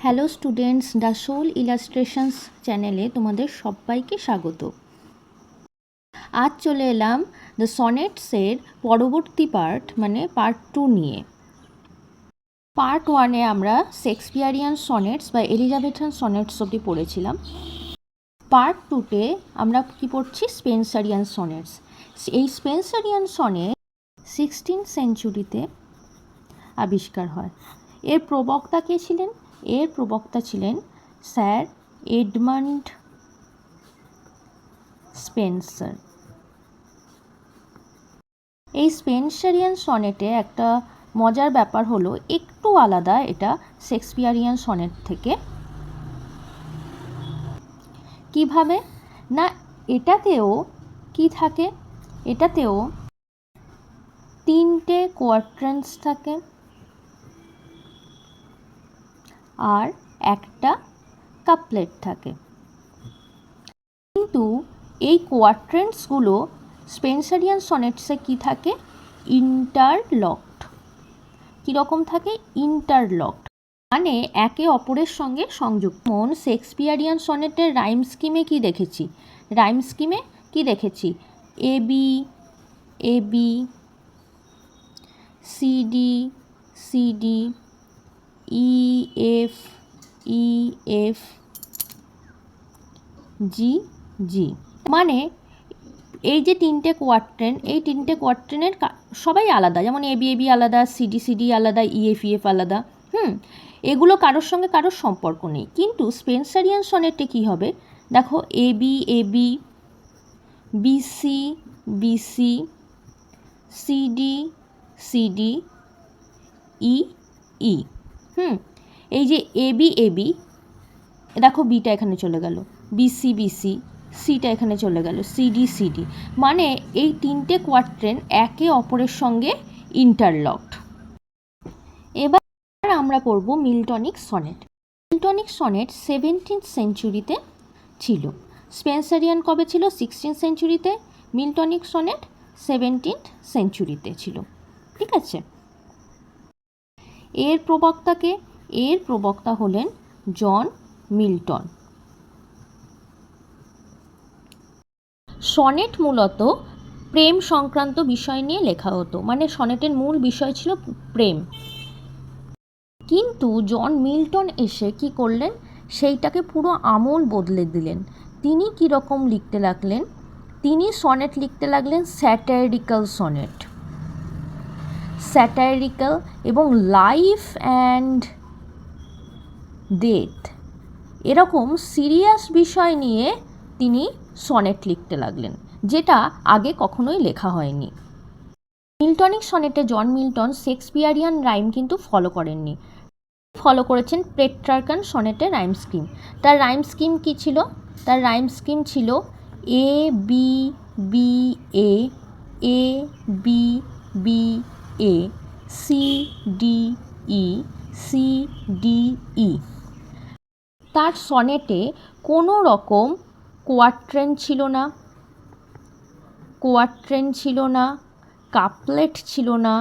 Hello students, the soul illustrations চ্যানেলে তোমাদের সবাইকে স্বাগত। আজ চলে এলাম দ্য সনেটসের পরবর্তী পার্ট মানে পার্ট 2 নিয়ে। পার্ট 1-এ আমরা শেক্সপিয়ারিয়ান সনেটস বা এলিজাবেথান সনেটস অবধি পড়েছিলাম। পার্ট 2-তে আমরা কি পড়ছি? Spenserian sonnets. এই স্পেন্সারিয়ান সনেট 16th সেঞ্চুরিতে আবিষ্কার হয়। এর প্রবক্তা কে ছিলেন? এর প্রবক্তা ছিলেন স্যার এডমান্ড স্পেন্সার। এই স্পেন্সারিয়ান সনেটে একটা মজার ব্যাপার হলো একটু আলাদা এটা শেক্সপিয়ারিয়ান সনেট থেকে। কিভাবে না, এটাতেও কি থাকে? এটাতেও 3টে কোয়াট্রেন্টস থাকে আর একটা কাপলেট থাকে। কিন্তু এই কোয়াট্রেন্টসগুলো স্পেন্সারিয়ান সনেটসে কি থাকে? ইন্টারলকড। কীরকম থাকে? ইন্টারলকড মানে একে অপরের সঙ্গে সংযুক্ত। শেক্সপিয়ারিয়ান সনেটের রাইম স্কিমে কি দেখেছি? রাইম স্কিমে কি দেখেছি? A B A B, C D C D, E F E F, G G. মানে এই যে 3টে কোয়াট্রেন্ট, এই 3টে কোয়াট্রেন্টের সবাই আলাদা, যেমন এ বি আলাদা, সিডি আলাদা, ইএফ আলাদা। এগুলো কারোর সঙ্গে কারোর সম্পর্ক নেই। কিন্তু স্পেন্সারিয়ান সনেটে কী হবে? দেখো, A B, BC BC, CD E, এই যে এ বি, দেখো বিটা এখানে চলে গেল, বিসি, সিটা এখানে চলে গেল, সিডি। মানে এই 3টে কোয়াট্রেন্ট একে অপরের সঙ্গে ইন্টারলকড। এবার আমরা পড়ব মিল্টনিক সনেট। মিল্টনিক সনেট 17th সেঞ্চুরিতে ছিল। স্পেন্সারিয়ান কবে ছিল? 16th সেঞ্চুরিতে। মিল্টনিক সনেট 17th সেঞ্চুরিতে ছিল। ঠিক আছে। এর প্রবক্তাকে? এর প্রবক্তা হলেন জন মিল্টন। সনেট মূলত প্রেম সংক্রান্ত বিষয় নিয়ে লেখা হতো, মানে সনেটের মূল বিষয় ছিল প্রেম। কিন্তু জন মিল্টন এসে কি করলেন? সেইটাকে পুরো আমূল বদলে দিলেন। তিনি কীরকম লিখতে লাগলেন? তিনি সনেট লিখতে লাগলেন স্যাটারিক্যাল সনেট। স্যাটারিক্যাল এবং লাইফ অ্যান্ড ডেথ এরকম সিরিয়াস বিষয় নিয়ে তিনি সনেট লিখতে লাগলেন, যেটা আগে কখনোই লেখা হয়নি। মিল্টনিক সনেটে জন মিল্টন শেক্সপিয়ারিয়ান রাইম কিন্তু ফলো করেননি, ফলো করেছেন পেট্রার্কান সনেটের রাইম স্কিম। তার রাইম স্কিম কি ছিল? তার রাইম স্কিম ছিল এ বি এ, সি ডি ই। তার সনেটে কোনো রকম কোয়াট্রেন্ট ছিল না, কাপলেট ছিল না,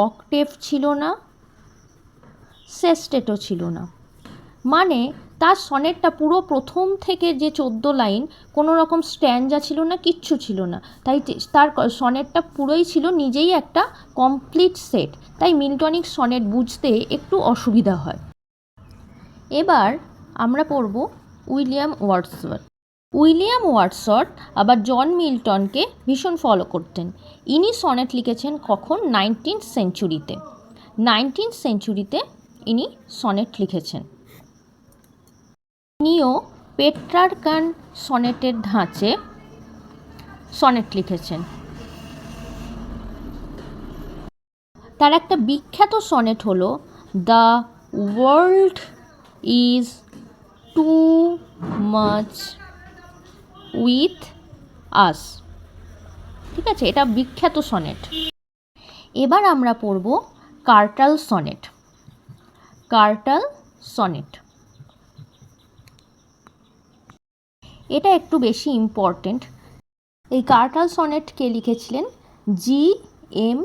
অক্টেভ ছিল না, সেস্টেটও ছিল না। মানে তার সনেটটা পুরো প্রথম থেকে যে 14 লাইন, কোনো রকম স্ট্যান্জা ছিল না, কিচ্ছু ছিল না। তাই তার সনেটটা পুরোই ছিল নিজেই একটা কমপ্লিট সেট। তাই মিল্টনিক সনেট বুঝতে একটু অসুবিধা হয়। এবার আমরা পড়ব উইলিয়াম ওয়ার্ডসওয়ার্থ আবার জন মিল্টনকে ভীষণ ফলো করতেন। ইনি সনেট লিখেছেন কখন? 19th সেঞ্চুরিতে। 19th সেঞ্চুরিতে ইনি সনেট লিখেছেন। ইনিও পেট্রার্কান সনেটের ধাঁচে সনেট লিখেছেন। তার একটা বিখ্যাত সনেট হলো the world is too much with us. ঠিক আছে, এটা বিখ্যাত সনেট। এবার আমরা পড়ব কার্টাল সনেট। এটা একটু বেশি ইম্পর্টেন্ট। এই কার্টাল সনেট কে লিখেছিলেন? G M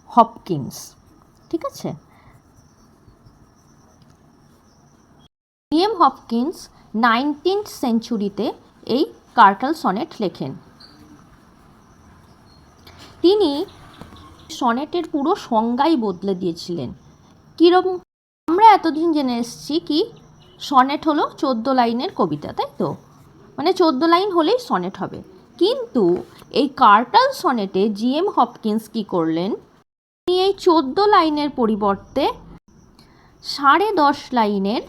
Hopkins. ঠিক আছে। জি.এম. হপকিন্স 19th সেঞ্চুরিতে এই কার্টাল সনেট লেখেন। তিনি সনেটের পুরো সংজ্ঞাই বদলে দিয়েছিলেন। কীরকম? আমরা এতদিন জেনে এসেছি কি সনেট হলো 14 লাইনের কবিতা, তাই তো? মানে 14 লাইন হলেই সনেট হবে। কিন্তু এই কার্টাল সনেটে জি.এম. হপকিন্স কী করলেন, তিনি এই 14 লাইনের পরিবর্তে 10.5 লাইনের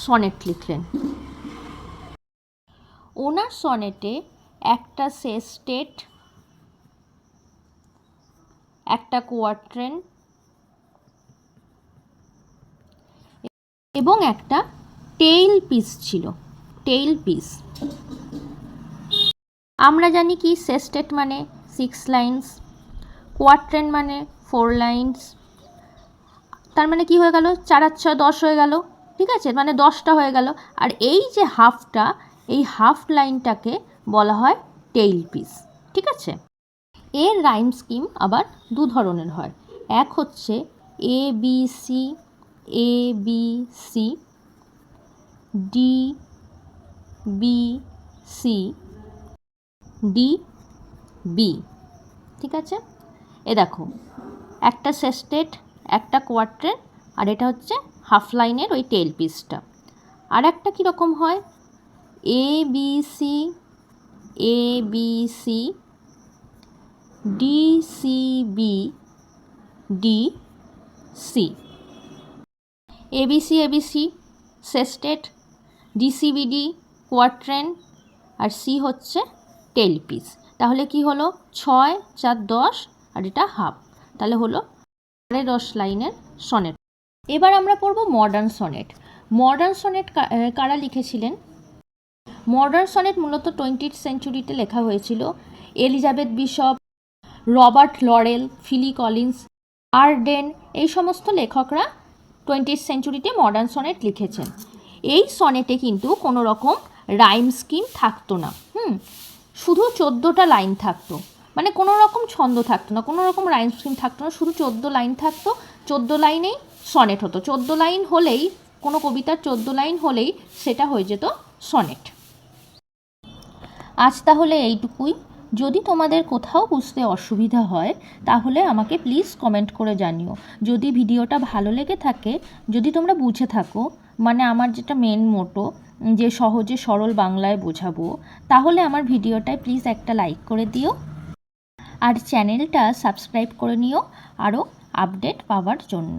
সনেট লিখলেন। ওনার সনেটে একটা সেস্টেট, একটা কোয়াট্রেন এবং একটা টেইল পিস ছিল। টেইল পিস আমরা জানি কি সেস্টেট মানে 6 লাইন্স, কোয়াট্রেন মানে 4 লাইন্স, তার মানে কি হয়ে গেল, 4 আর 6 10 হয়ে গেল, ঠিক আছে, মানে 10টা হয়ে গেল। আর এই যে হাফটা, এই হাফ লাইনটাকে বলা হয় টেইল পিস, ঠিক আছে। এর রাইম স্কিম আবার দু ধরনের হয়। এক হচ্ছে A B C, A B C, D B C, D B, ঠিক আছে। এ দেখো, একটা সেস্টেট, একটা কোয়াট্রেন, আর এটা হচ্ছে হাফ লাইনের ওই টেল পিসটা। আর একটা কীরকম হয়, A B C, A B C, D C B, D C. ABC ABC sestet, DCBD quatrain, আর সি হচ্ছে টেল পিস। তাহলে কি হলো, 6 4 10, আর এটা হাফ, তাহলে হলো 10.5 লাইনের সনেট। এবার আমরা পড়ব মডার্ন সনেট। মডার্ন সনেট কারা লিখেছিলেন? মডার্ন সনেট মূলত 20th সেঞ্চুরিতে লেখা হয়েছিল। Elizabeth Bishop, Robert Lowell, Billy Collins, Arden, এই সমস্ত লেখকরা 20th সেঞ্চুরিতে মডার্ন সনেট লিখেছেন। এই সনেটে কিন্তু কোনো রকম রাইম স্কিম থাকতো না, শুধু 14টা লাইন থাকতো, মানে কোনো রকম ছন্দ থাকতো না, কোনো রকম রাইম স্কিম থাকতো না, শুধু 14 লাইন থাকতো। 14 লাইনেই সনেট হতো। 14 লাইন হলেই, কোনো কবিতার 14 লাইন হলেই সেটা হয়ে যেত সনেট। আজ তাহলে এইটুকুই। যদি তোমাদের কোথাও বুঝতে অসুবিধা হয় তাহলে আমাকে প্লিজ কমেন্ট করে জানিও। যদি ভিডিওটা ভালো লেগে থাকে, যদি তোমরা বুঝে থাকো, মানে আমার যেটা মেন মোটো যে সহজে সরল বাংলায় বোঝাবো, তাহলে আমার ভিডিওটায় প্লিজ একটা লাইক করে দিও আর চ্যানেলটা সাবস্ক্রাইব করে নিও আরও আপডেট পাওয়ার জন্য।